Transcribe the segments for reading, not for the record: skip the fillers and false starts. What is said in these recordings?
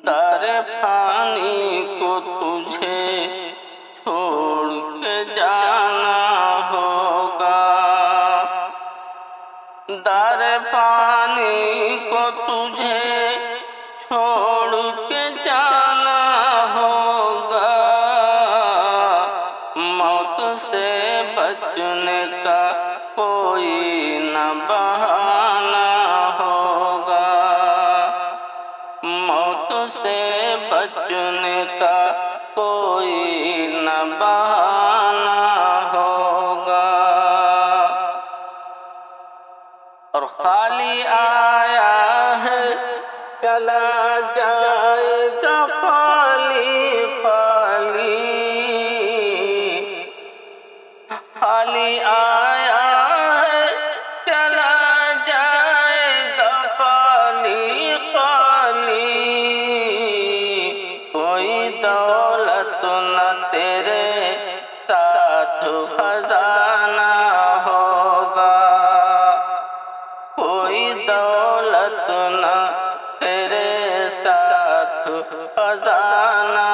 در فانی کو تجھے چھوڑ کے جانا ہوگا، در فانی کو تجھے چھوڑ کے جانا ہوگا، موت سے بچنے کا کوئی نہ بہانہ ہوگا، موت سے بچنے کا کوئی نہ بہانہ ہوگا۔ اور خالی آیا ہے چلا جائے گا خالی خالی، خالی آیا ہے چلا جائے گا خالی خالی، کوئی دولت نہ تیرے ساتھ خزانہ ہوگا، کوئی دولت نہ تیرے ساتھ خزانہ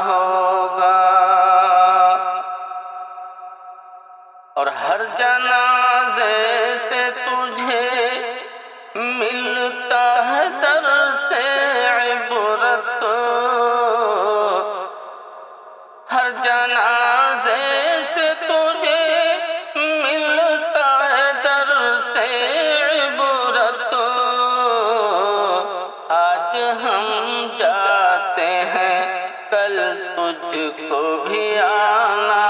ہوگا۔ اور ہر جنازے سے تجھے ملتا ہے درس عبرت، ہر جنازے سے تجھے ملتا ہے درس عبرت، آج ہم جاتے ہیں کل تجھ کو بھی آنا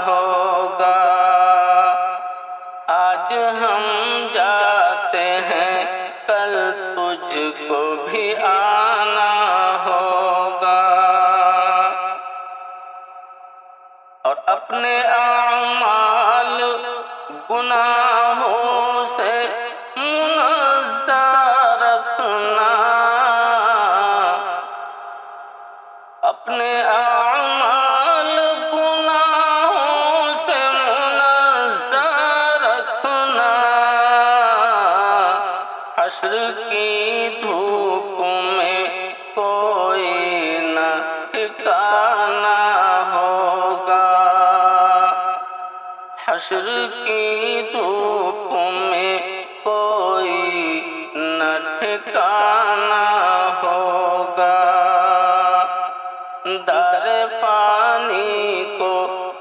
ہوگا، آج ہم جاتے ہیں کل تجھ کو بھی آنا ہوگا۔ اور اپنے اعمال گناہوں سے منزہ رکھنا، اپنے اعمال گناہوں سے منزہ رکھنا، حشر کی دھوپ میں کوئی نہ ٹھکانا ہوگا، حشر کی دھوپ میں کوئی نہ ٹھکانا ہوگا، در فانی کو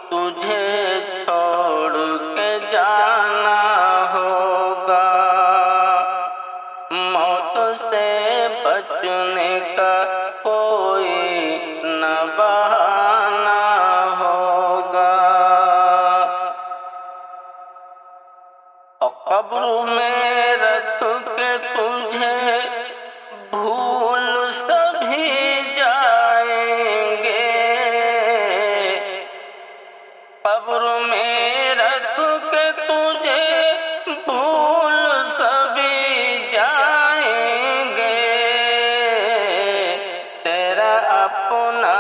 تجھے چھوڑ کے جانا ہوگا، موت سے بچنے کا کوئی نہ بہانہ ہوگا۔ اور قبر میں رکھ کے تجھے بھول سبھی جائیں گے، قبر میں رکھ کے تجھے بھول سبھی جائیں گے، تیرا اپنا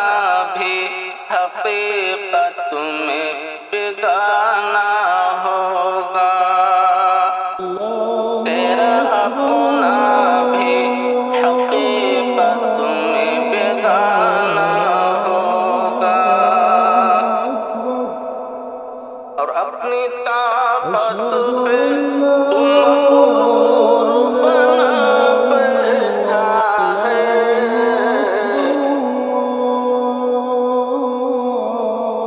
بھی حقیقت میں بیگانہ ہوگا، تیرا اپنا بھی حقیقت میں بیگانہ ہوگا۔ اور اپنی طاقت پہ تم غرور بنا بیٹھا ہے،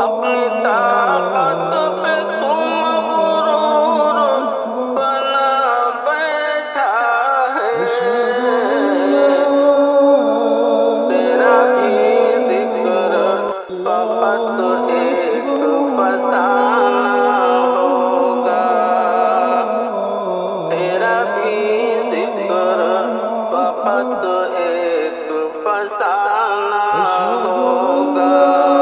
اپنی طاقت پہ تم غرور بنا بیٹھا ہے، تیرا بھی ذکر فقط ایک فسانہ ہوگا، تیرا بھی ذکر فقط ایک فسانہ ہوگا۔